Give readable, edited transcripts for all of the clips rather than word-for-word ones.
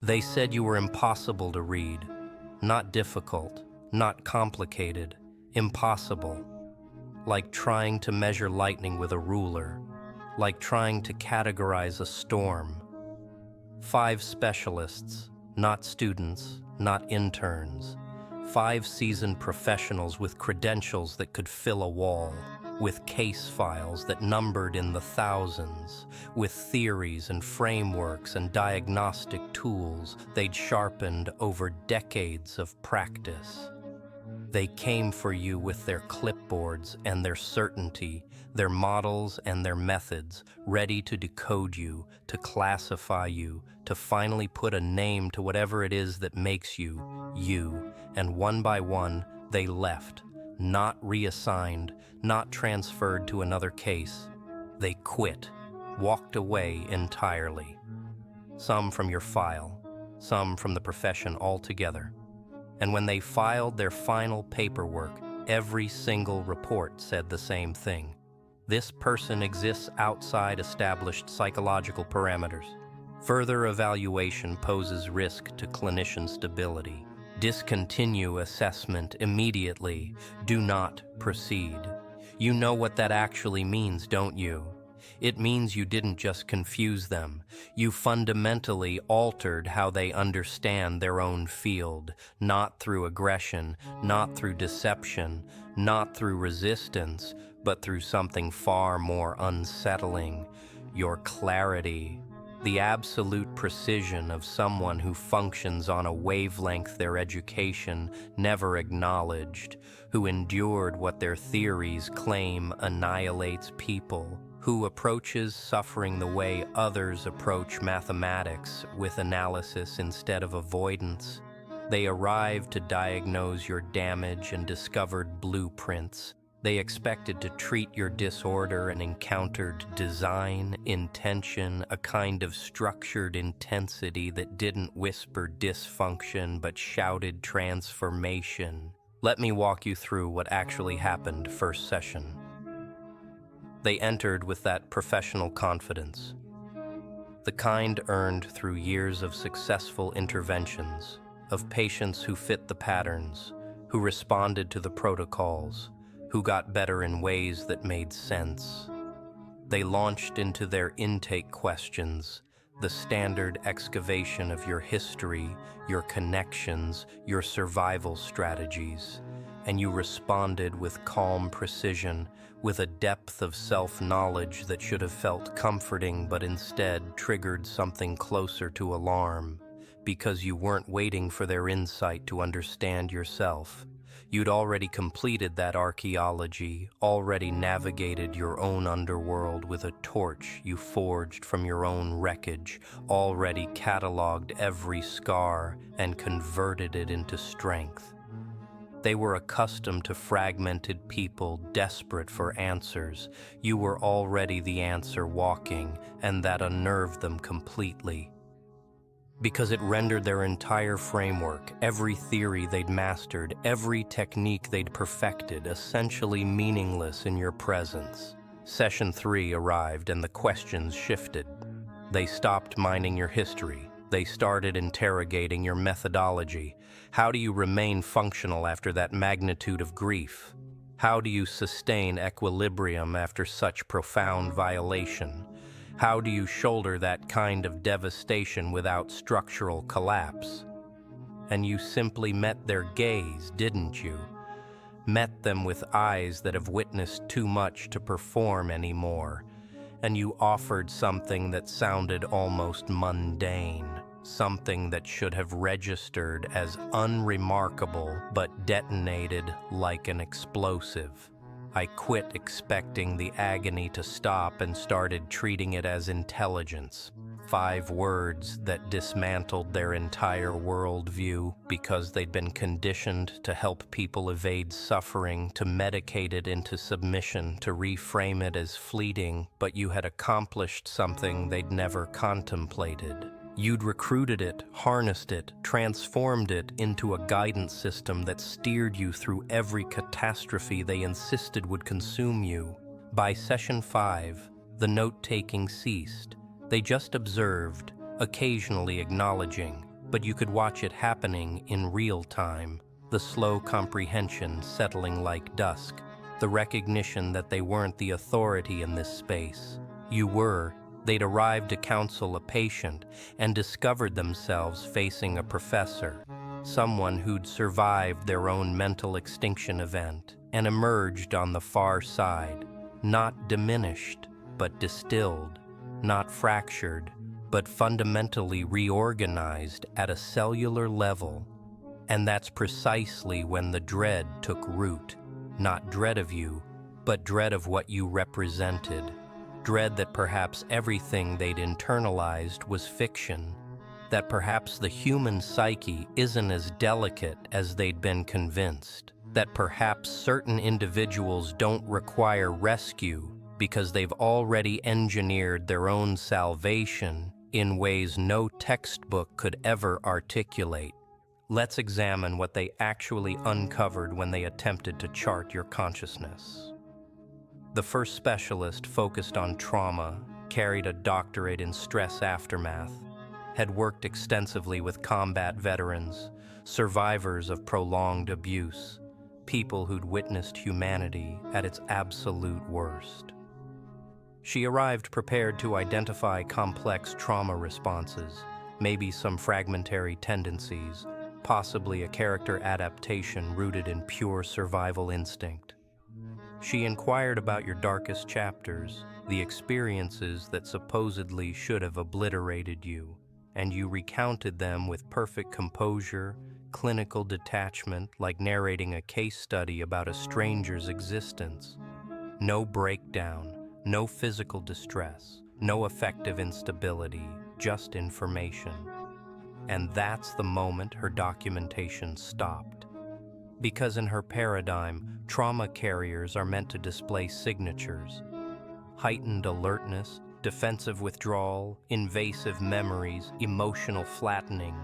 They said you were impossible to read. Not difficult, not complicated, impossible. Like trying to measure lightning with a ruler, like trying to categorize a storm. 5 specialists, not students, not interns. 5 seasoned professionals with credentials that could fill a wall, with case files that numbered in the thousands, with theories and frameworks and diagnostic tools they'd sharpened over decades of practice. They came for you with their clipboards and their certainty, their models and their methods, ready to decode you, to classify you, to finally put a name to whatever it is that makes you, you. And one by one, they left, not reassigned, not transferred to another case. They quit, walked away entirely. Some from your file, some from the profession altogether. And when they filed their final paperwork, every single report said the same thing. This person exists outside established psychological parameters. Further evaluation poses risk to clinician stability. Discontinue assessment immediately. Do not proceed. You know what that actually means, don't you? It means you didn't just confuse them. You fundamentally altered how they understand their own field, not through aggression, not through deception, not through resistance, but through something far more unsettling: your clarity. The absolute precision of someone who functions on a wavelength their education never acknowledged, who endured what their theories claim annihilates people, who approaches suffering the way others approach mathematics, with analysis instead of avoidance. They arrived to diagnose your damage and discovered blueprints. They expected to treat your disorder and encountered design, intention, a kind of structured intensity that didn't whisper dysfunction but shouted transformation. Let me walk you through what actually happened first session. They entered with that professional confidence, the kind earned through years of successful interventions, of patients who fit the patterns, who responded to the protocols, who got better in ways that made sense. They launched into their intake questions, the standard excavation of your history, your connections, your survival strategies, and you responded with calm precision, with a depth of self-knowledge that should have felt comforting but instead triggered something closer to alarm, because you weren't waiting for their insight to understand yourself. You'd already completed that archaeology, already navigated your own underworld with a torch you forged from your own wreckage, already cataloged every scar and converted it into strength. They were accustomed to fragmented people desperate for answers. You were already the answer walking, and that unnerved them completely, because it rendered their entire framework, every theory they'd mastered, every technique they'd perfected, essentially meaningless in your presence. Session 3 arrived and the questions shifted. They stopped mining your history. They started interrogating your methodology. How do you remain functional after that magnitude of grief? How do you sustain equilibrium after such profound violation? How do you shoulder that kind of devastation without structural collapse? And you simply met their gaze, didn't you? Met them with eyes that have witnessed too much to perform anymore. And you offered something that sounded almost mundane, something that should have registered as unremarkable but detonated like an explosive. I quit expecting the agony to stop and started treating it as intelligence. 5 words that dismantled their entire worldview because they'd been conditioned to help people evade suffering, to medicate it into submission, to reframe it as fleeting, but you had accomplished something they'd never contemplated. You'd recruited it, harnessed it, transformed it into a guidance system that steered you through every catastrophe they insisted would consume you. By session 5, the note-taking ceased. They just observed, occasionally acknowledging. but you could watch it happening in real time, the slow comprehension settling like dusk, the recognition that they weren't the authority in this space. You were. They'd arrived to counsel a patient and discovered themselves facing a professor, someone who'd survived their own mental extinction event and emerged on the far side, not diminished, but distilled, not fractured, but fundamentally reorganized at a cellular level. And that's precisely when the dread took root, not dread of you, but dread of what you represented. Dread that perhaps everything they'd internalized was fiction, that perhaps the human psyche isn't as delicate as they'd been convinced, that perhaps certain individuals don't require rescue because they've already engineered their own salvation in ways no textbook could ever articulate. Let's examine what they actually uncovered when they attempted to chart your consciousness. The first specialist focused on trauma, carried a doctorate in stress aftermath, had worked extensively with combat veterans, survivors of prolonged abuse, people who'd witnessed humanity at its absolute worst. She arrived prepared to identify complex trauma responses, maybe some fragmentary tendencies, possibly a character adaptation rooted in pure survival instinct. She inquired about your darkest chapters, the experiences that supposedly should have obliterated you, and you recounted them with perfect composure, clinical detachment, like narrating a case study about a stranger's existence. No breakdown, no physical distress, no affective instability, just information. And that's the moment her documentation stopped. Because in her paradigm, trauma carriers are meant to display signatures: heightened alertness, defensive withdrawal, invasive memories, emotional flattening.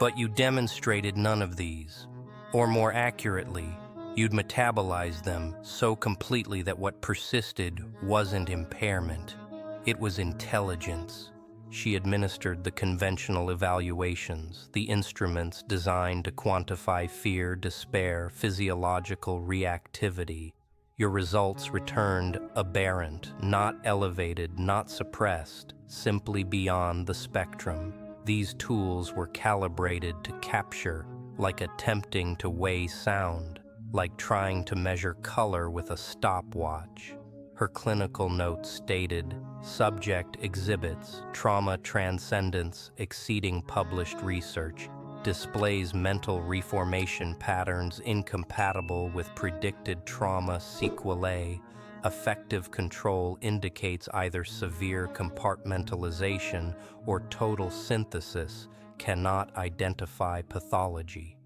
But you demonstrated none of these. Or more accurately, you'd metabolized them so completely that what persisted wasn't impairment. It was intelligence. She administered the conventional evaluations, the instruments designed to quantify fear, despair, physiological reactivity. Your results returned aberrant, not elevated, not suppressed, simply beyond the spectrum. These tools were calibrated to capture, like attempting to weigh sound, like trying to measure color with a stopwatch. Her clinical notes stated, subject exhibits trauma transcendence exceeding published research, displays mental reformation patterns incompatible with predicted trauma sequelae, effective control indicates either severe compartmentalization or total synthesis, cannot identify pathology.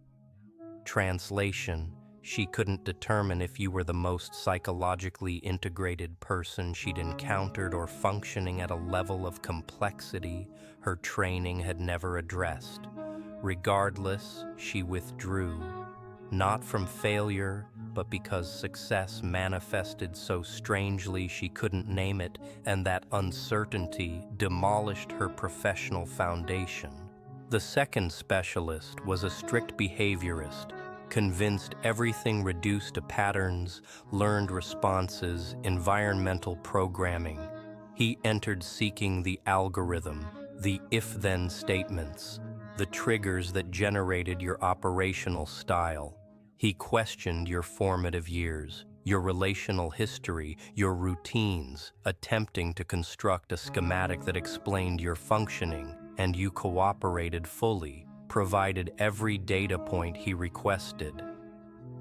Translation: she couldn't determine if you were the most psychologically integrated person she'd encountered or functioning at a level of complexity her training had never addressed. Regardless, she withdrew, not from failure, but because success manifested so strangely she couldn't name it, and that uncertainty demolished her professional foundation. The second specialist was a strict behaviorist, convinced everything reduced to patterns, learned responses, environmental programming. He entered seeking the algorithm, the if-then statements, the triggers that generated your operational style. He questioned your formative years, your relational history, your routines, attempting to construct a schematic that explained your functioning, and you cooperated fully, provided every data point he requested.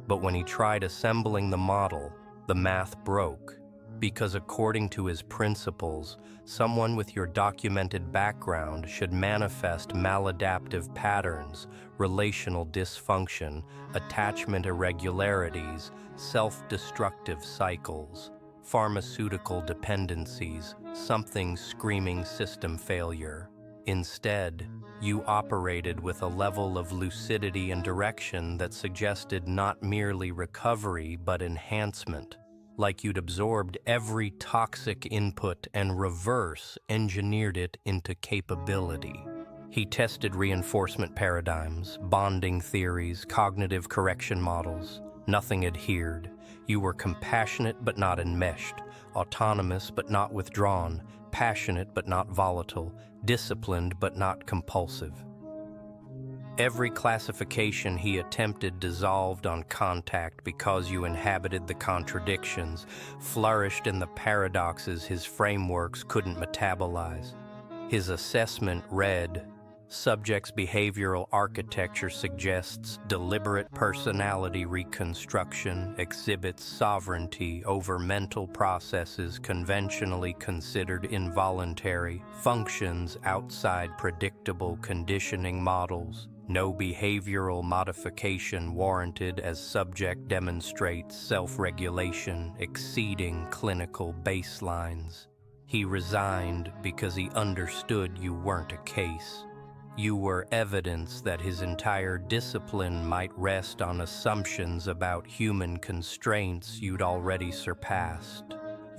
But when he tried assembling the model, the math broke, because according to his principles, someone with your documented background should manifest maladaptive patterns, relational dysfunction, attachment irregularities, self-destructive cycles, pharmaceutical dependencies, something screaming system failure. Instead, you operated with a level of lucidity and direction that suggested not merely recovery but enhancement, like you'd absorbed every toxic input and reverse engineered it into capability. He tested reinforcement paradigms, bonding theories, cognitive correction models. Nothing adhered. You were compassionate but not enmeshed, autonomous but not withdrawn, passionate but not volatile, disciplined but not compulsive. Every classification he attempted dissolved on contact because you inhabited the contradictions, flourished in the paradoxes his frameworks couldn't metabolize. His assessment read, "Subject's behavioral architecture suggests deliberate personality reconstruction, exhibits sovereignty over mental processes conventionally considered involuntary, functions outside predictable conditioning models. No behavioral modification warranted as subject demonstrates self-regulation exceeding clinical baselines." He resigned because he understood you weren't a case. You were evidence that his entire discipline might rest on assumptions about human constraints you'd already surpassed.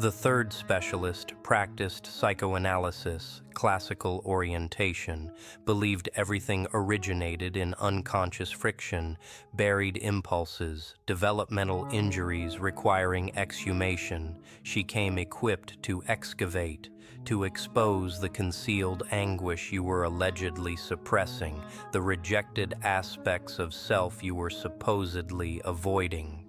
The third specialist practiced psychoanalysis, classical orientation, believed everything originated in unconscious friction, buried impulses, developmental injuries requiring exhumation. She came equipped to excavate, to expose the concealed anguish you were allegedly suppressing, the rejected aspects of self you were supposedly avoiding.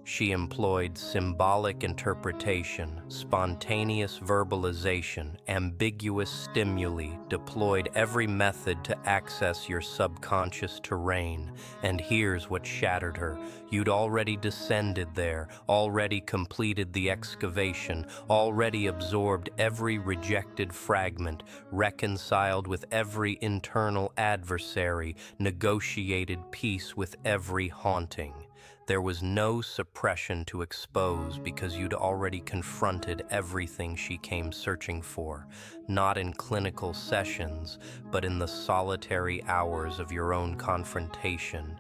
She employed symbolic interpretation, spontaneous verbalization, ambiguous stimuli, deployed every method to access your subconscious terrain. And here's what shattered her. You'd already descended there, already completed the excavation, already absorbed every rejected fragment, reconciled with every internal adversary, negotiated peace with every haunting. There was no suppression to expose because you'd already confronted everything she came searching for, not in clinical sessions, but in the solitary hours of your own confrontation.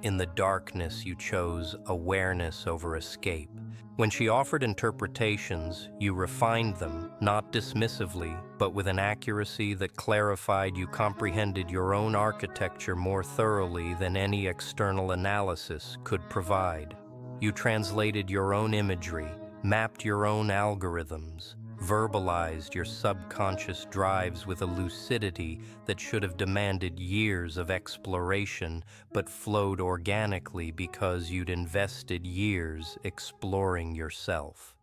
In the darkness, you chose awareness over escape. When she offered interpretations, you refined them, not dismissively, but with an accuracy that clarified you comprehended your own architecture more thoroughly than any external analysis could provide. You translated your own imagery, mapped your own algorithms, verbalized your subconscious drives with a lucidity that should have demanded years of exploration, but flowed organically because you'd invested years exploring yourself.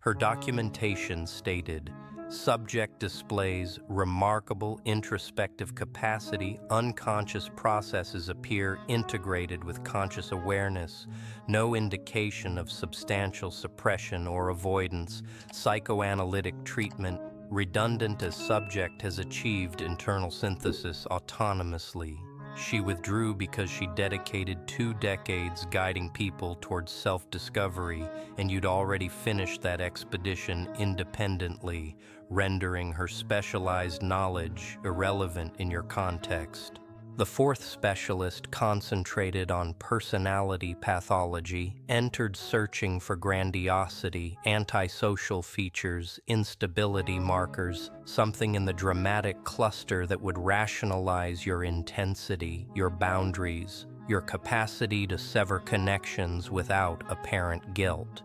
Her documentation stated, "Subject displays remarkable introspective capacity. Unconscious processes appear integrated with conscious awareness. No indication of substantial suppression or avoidance. Psychoanalytic treatment, redundant as subject has achieved internal synthesis autonomously." She withdrew because she dedicated 2 decades guiding people towards self-discovery, and you'd already finished that expedition independently, rendering her specialized knowledge irrelevant in your context. The fourth specialist concentrated on personality pathology, entered searching for grandiosity, antisocial features, instability markers, something in the dramatic cluster that would rationalize your intensity, your boundaries, your capacity to sever connections without apparent guilt.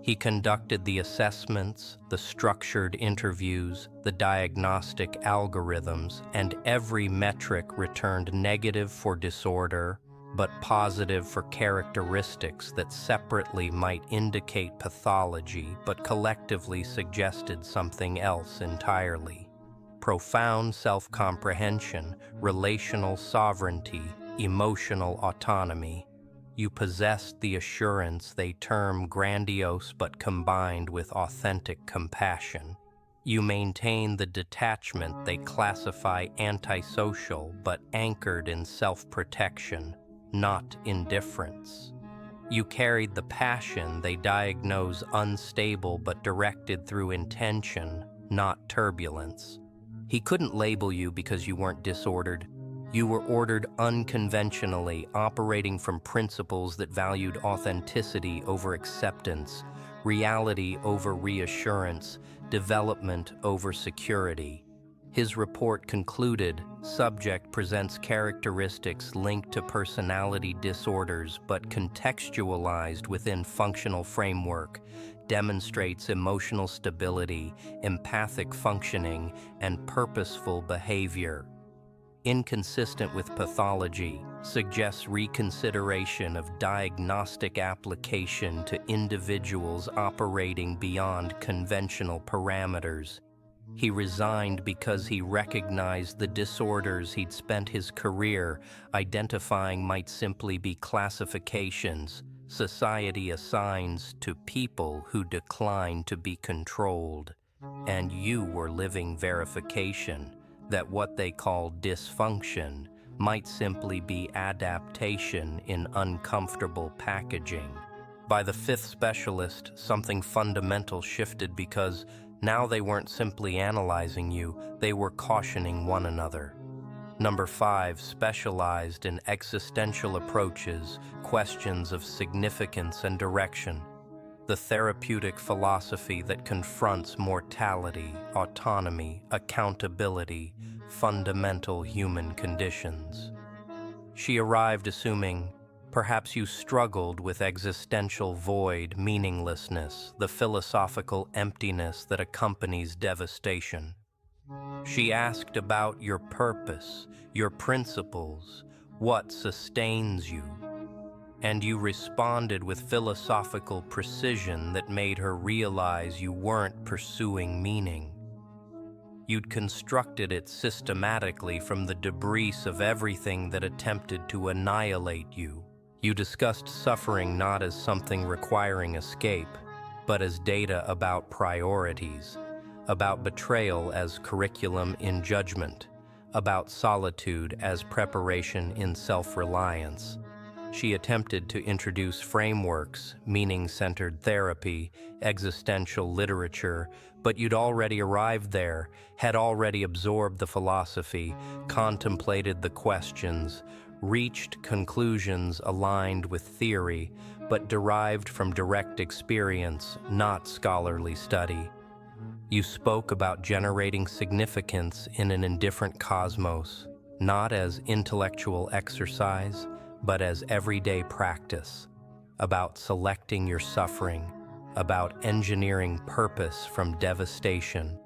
He conducted the assessments, the structured interviews, the diagnostic algorithms, and every metric returned negative for disorder, but positive for characteristics that separately might indicate pathology, but collectively suggested something else entirely. Profound self-comprehension, relational sovereignty, emotional autonomy. You possessed the assurance they term grandiose but combined with authentic compassion. You maintain the detachment they classify antisocial but anchored in self-protection, not indifference. You carried the passion they diagnose unstable but directed through intention, not turbulence. He couldn't label you because you weren't disordered. You were ordered unconventionally, operating from principles that valued authenticity over acceptance, reality over reassurance, development over security. His report concluded, subject presents characteristics linked to personality disorders but contextualized within functional framework, demonstrates emotional stability, empathic functioning, and purposeful behavior. Inconsistent with pathology, suggests reconsideration of diagnostic application to individuals operating beyond conventional parameters. He resigned because he recognized the disorders he'd spent his career identifying might simply be classifications society assigns to people who decline to be controlled, and you were living verification that what they call dysfunction might simply be adaptation in uncomfortable packaging. By the fifth specialist, something fundamental shifted because now they weren't simply analyzing you, they were cautioning one another. Number 5 specialized in existential approaches, questions of significance and direction. The therapeutic philosophy that confronts mortality, autonomy, accountability, fundamental human conditions. She arrived assuming, perhaps you struggled with existential void, meaninglessness, the philosophical emptiness that accompanies devastation. She asked about your purpose, your principles, what sustains you. And you responded with philosophical precision that made her realize you weren't pursuing meaning. You'd constructed it systematically from the debris of everything that attempted to annihilate you. You discussed suffering not as something requiring escape, but as data about priorities, about betrayal as curriculum in judgment, about solitude as preparation in self-reliance. She attempted to introduce frameworks, meaning-centered therapy, existential literature, but you'd already arrived there, had already absorbed the philosophy, contemplated the questions, reached conclusions aligned with theory, but derived from direct experience, not scholarly study. You spoke about generating significance in an indifferent cosmos, not as intellectual exercise, but as everyday practice, about selecting your suffering, about engineering purpose from devastation.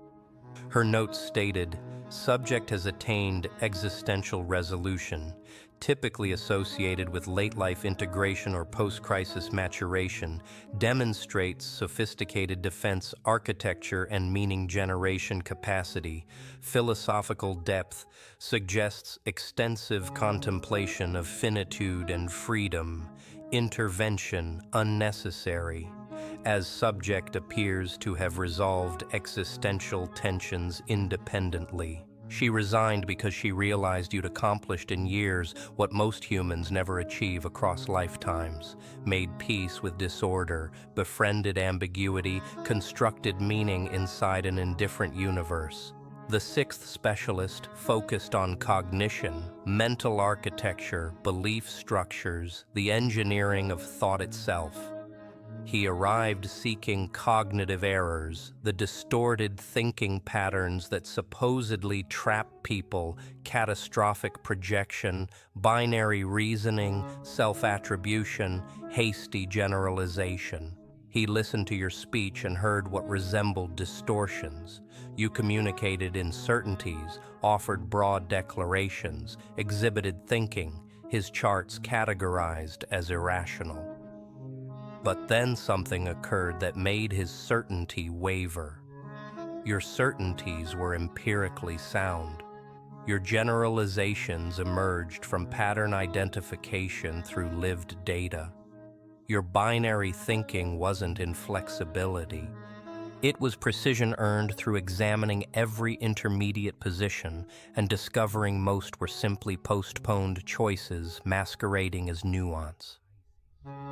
Her notes stated, subject has attained existential resolution, typically associated with late-life integration or post-crisis maturation, demonstrates sophisticated defense architecture and meaning generation capacity, philosophical depth, suggests extensive contemplation of finitude and freedom, intervention unnecessary, as subject appears to have resolved existential tensions independently. She resigned because she realized you'd accomplished in years what most humans never achieve across lifetimes, made peace with disorder, befriended ambiguity, constructed meaning inside an indifferent universe. The sixth specialist focused on cognition, mental architecture, belief structures, the engineering of thought itself. He arrived seeking cognitive errors, the distorted thinking patterns that supposedly trap people, catastrophic projection, binary reasoning, self-attribution, hasty generalization. He listened to your speech and heard what resembled distortions. You communicated uncertainties, offered broad declarations, exhibited thinking, his charts categorized as irrational. But then something occurred that made his certainty waver. Your certainties were empirically sound. Your generalizations emerged from pattern identification through lived data. Your binary thinking wasn't inflexibility. It was precision earned through examining every intermediate position and discovering most were simply postponed choices masquerading as nuance.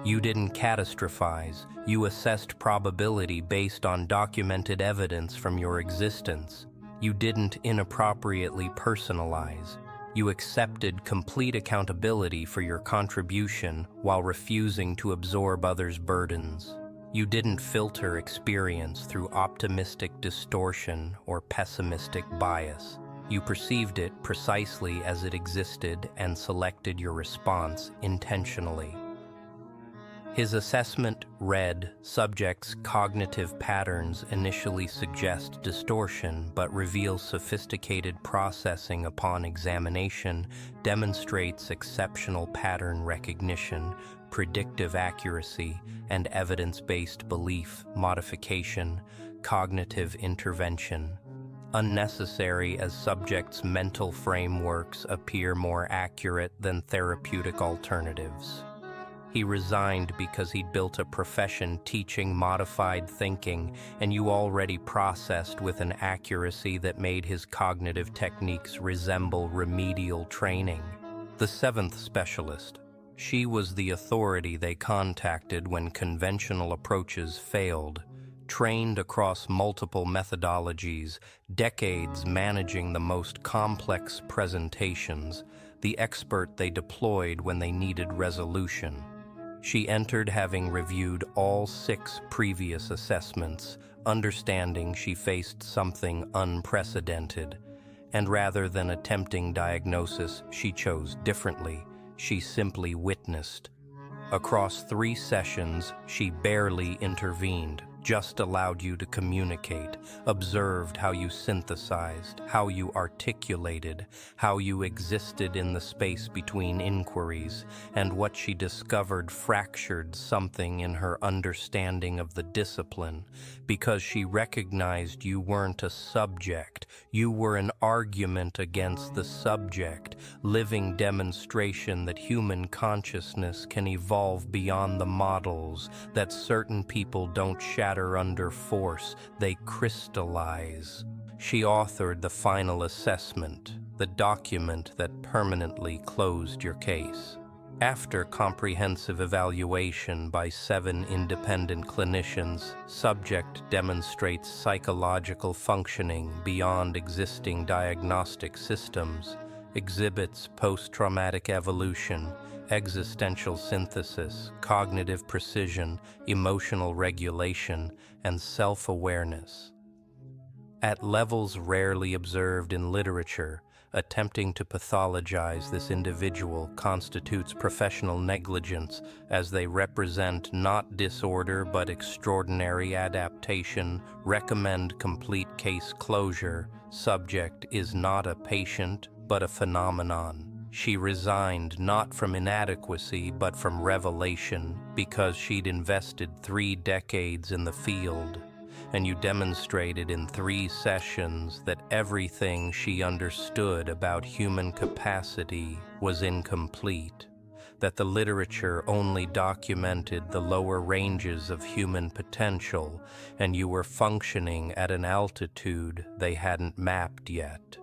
You didn't catastrophize, you assessed probability based on documented evidence from your existence. You didn't inappropriately personalize. You accepted complete accountability for your contribution while refusing to absorb others' burdens. You didn't filter experience through optimistic distortion or pessimistic bias. You perceived it precisely as it existed and selected your response intentionally. His assessment read, subjects' cognitive patterns initially suggest distortion but reveal sophisticated processing upon examination, demonstrates exceptional pattern recognition, predictive accuracy, and evidence-based belief modification, cognitive intervention. Unnecessary as subjects' mental frameworks appear more accurate than therapeutic alternatives. He resigned because he'd built a profession teaching modified thinking, and you already processed with an accuracy that made his cognitive techniques resemble remedial training. The seventh specialist. She was the authority they contacted when conventional approaches failed. Trained across multiple methodologies, decades managing the most complex presentations, the expert they deployed when they needed resolution. She entered having reviewed all 6 previous assessments, understanding she faced something unprecedented. And rather than attempting diagnosis, she chose differently. She simply witnessed. Across 3 sessions, she barely intervened, just allowed you to communicate, observed how you synthesized, how you articulated, how you existed in the space between inquiries, and what she discovered fractured something in her understanding of the discipline, because she recognized you weren't a subject, you were an argument against the subject, living demonstration that human consciousness can evolve beyond the models, that certain people don't shatter under force, they crystallize. She authored the final assessment, the document that permanently closed your case. After comprehensive evaluation by 7 independent clinicians, subject demonstrates psychological functioning beyond existing diagnostic systems, exhibits post-traumatic evolution, existential synthesis, cognitive precision, emotional regulation, and self-awareness. At levels rarely observed in literature, attempting to pathologize this individual constitutes professional negligence, as they represent not disorder but extraordinary adaptation. Recommend complete case closure. Subject is not a patient but a phenomenon. She resigned not from inadequacy but from revelation, because she'd invested 3 decades in the field, and you demonstrated in 3 sessions that everything she understood about human capacity was incomplete, that the literature only documented the lower ranges of human potential, and you were functioning at an altitude they hadn't mapped yet.